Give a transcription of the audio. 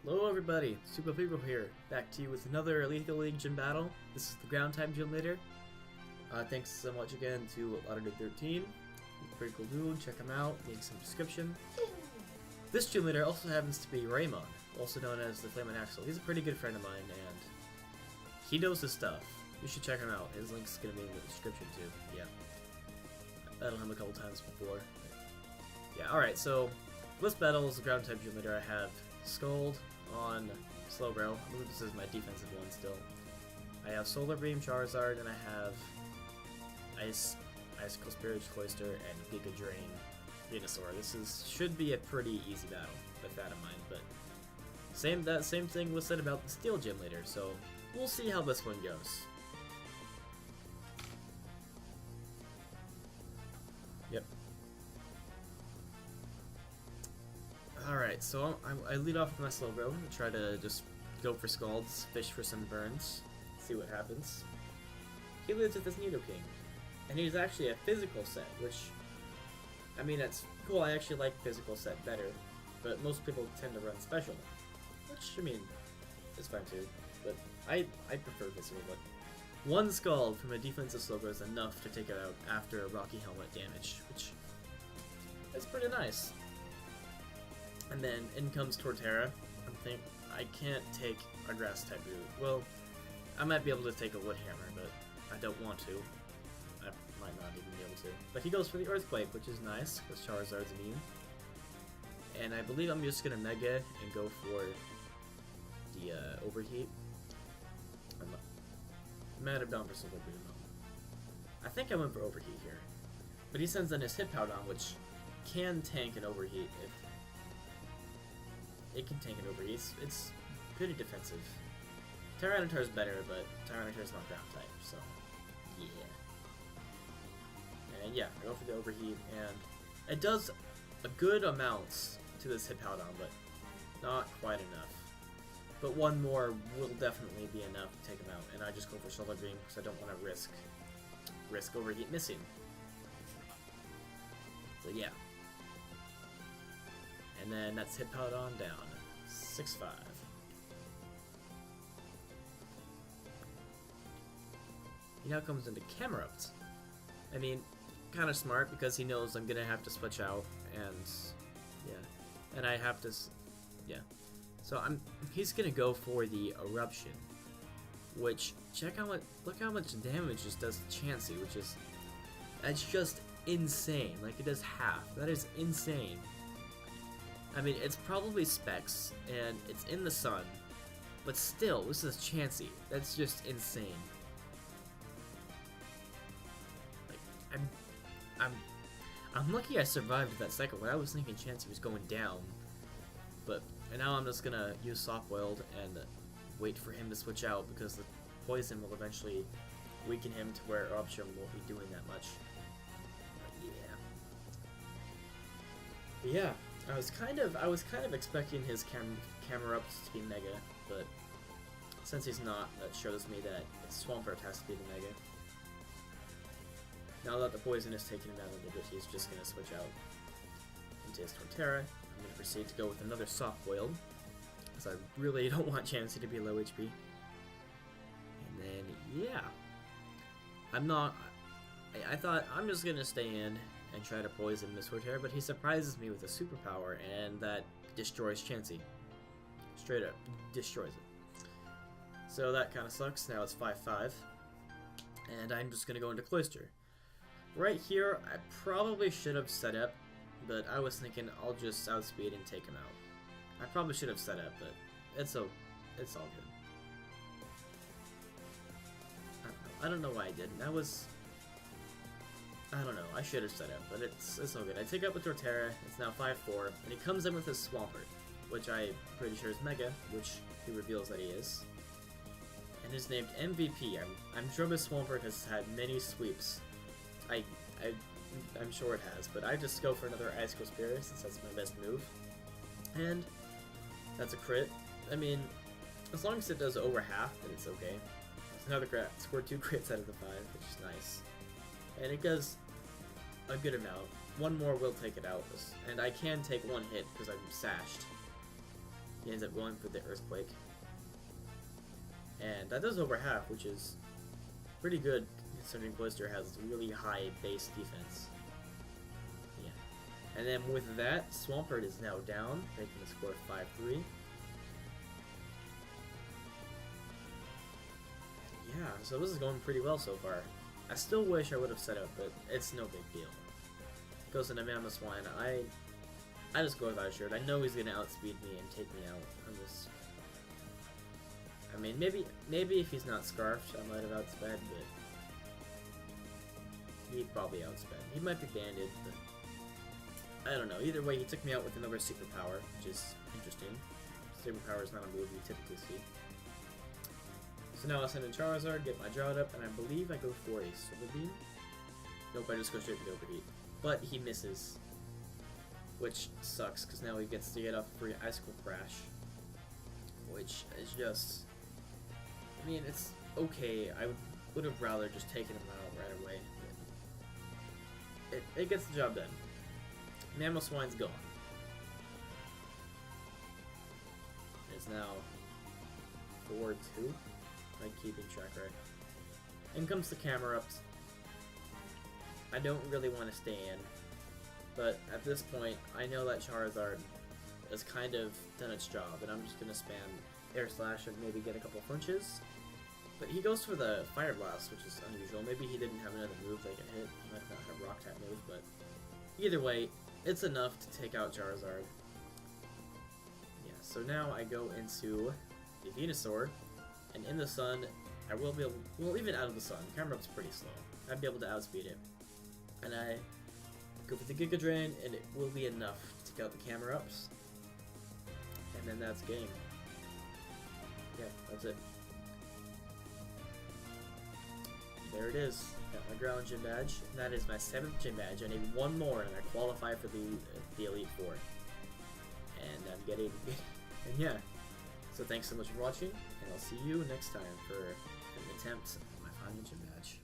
Hello everybody, TheSuperLPBro here, back to you with another Letheo League gym battle. This is the ground type gym leader. Thanks so much again to Litheo13. Pretty cool dude, check him out, links in the description. This gym leader also happens to be Raymond, also known as the Flamin' Axel. He's a pretty good friend of mine and he knows his stuff. You should check him out, his link's gonna be in the description too. Yeah. I've battled him a couple times before. Yeah, alright, so this battle is the ground type gym leader. I have Scold on Slowbro. I believe this is my defensive one still. I have Solar Beam, Charizard, and I have Icicle Spirit, Cloyster, and Giga Drain Venusaur. This should be a pretty easy battle with that in mind, but that same thing was said about the Steel Gym leader, so we'll see how this one goes. Yep. Alright, so I lead off with my Slowbro and try to just go for Scalds, fish for some burns, see what happens. He leads with this Nidoking, and he's actually a physical set, which, I mean, that's cool. I actually like physical set better, but most people tend to run special, which, I mean, is fine too, but I prefer physical, but one Scald from a defensive Slowbro is enough to take it out after a Rocky Helmet damage, which is pretty nice. And then in comes Torterra. I can't take a grass type move. Well, I might be able to take a wood hammer, but I don't want to. I might not even be able to. But he goes for the Earthquake, which is nice, because Charizard's immune. And I believe I'm just gonna Mega and go for the Overheat. I might have gone for Solar Beam. I think I went for Overheat here. But he sends in his Hippowdon, which can tank an Overheat if it can tank it over. It's pretty defensive. Tyranitar is better, but Tyranitar is not ground type, so yeah. And yeah, I go for the Overheat, and it does a good amount to this Hippowdon, but not quite enough. But one more will definitely be enough to take him out, and I just go for Solar Beam because I don't want to risk Overheat missing. So yeah. And then that's Hippowdon down. 6-5. He now comes into Camerupt. I mean, kind of smart because he knows I'm gonna have to switch out, and yeah, and I have to, yeah. So he's gonna go for the Eruption, which look how much damage this does to Chansey, that's just insane. Like, it does half. That is insane. I mean, it's probably Specs, and it's in the sun, but still, this is Chansey. That's just insane. Like, I'm lucky I survived that cycle. When I was thinking Chansey was going down, and now I'm just gonna use Soft Boiled and wait for him to switch out because the poison will eventually weaken him to where Eruption won't be doing that much. But yeah. Yeah. I was kind of expecting his Camerupt to be Mega, but since he's not, that shows me that Swampert has to be the Mega. Now that the poison is taking him out a little bit, he's just gonna switch out into his Torterra. I'm gonna proceed to go with another Soft Boiled, because I really don't want Chansey to be low HP. And then yeah, I thought I'm just gonna stay in and try to poison Miss Torterra, but he surprises me with a superpower, and that destroys Chansey. Straight up, destroys it. So that kind of sucks. Now it's 5-5, and I'm just gonna go into Cloyster. Right here, I probably should have set up, but I was thinking I'll just outspeed and take him out. I probably should have set up, but it's all good. I don't know why I didn't. I don't know, I should have set up, but it's all good. I take out with Torterra, it's now 5-4, and he comes in with his Swampert, which I'm pretty sure is Mega, which he reveals that he is. And is named MVP. I'm sure Miss Swampert has had many sweeps. I'm sure it has, but I just go for another Icicle Spirit since that's my best move. And that's a crit. I mean, as long as it does over half, then it's okay. It's another crit. Scored 2 crits out of the 5, which is nice. And it does a good amount. One more will take it out, and I can take one hit because I'm sashed. He ends up going for the Earthquake. And that does over half, which is pretty good considering Blister has really high base defense. Yeah. And then with that, Swampert is now down, making the score 5-3. Yeah, so this is going pretty well so far. I still wish I would have set up, but it's no big deal. Goes into Mamoswine. I just go without a shirt. I know he's gonna outspeed me and take me out. I mean, maybe if he's not scarfed, I might have outsped, but he'd probably outsped. He might be banded, but I don't know. Either way, he took me out with another superpower, which is interesting. Superpower is not a move you typically see. So now I'll send in Charizard, get my Drought up, and I believe I go for a Solar Beam. Nope, I just go straight for the Overheat. But he misses, which sucks, because now he gets to get off free Icicle Crash, which is just... I mean, it's okay. I would have rather just taken him out right away. But it gets the job done. Mamoswine's gone. It's now 4-2. I'm keeping track right. In comes the Camerupt. I don't really want to stay in, but at this point, I know that Charizard has kind of done its job, and I'm just going to spam Air Slash and maybe get a couple punches. But he goes for the Fire Blast, which is unusual. Maybe he didn't have another move that could hit. He might have not had a Rock type move, but either way, it's enough to take out Charizard. Yeah, so now I go into the Venusaur, and in the sun, I will be able, well, even out of the sun, Camerupt's pretty slow. I'd be able to outspeed it. And I go for the Giga Drain, and it will be enough to take out the Camerupts. And then that's game. Yeah, that's it. There it is. Got my ground gym badge. And that is my 7th gym badge. I need one more, and I qualify for the Elite Four. And I'm getting... and yeah. So thanks so much for watching, and I'll see you next time for an attempt at my final gym badge.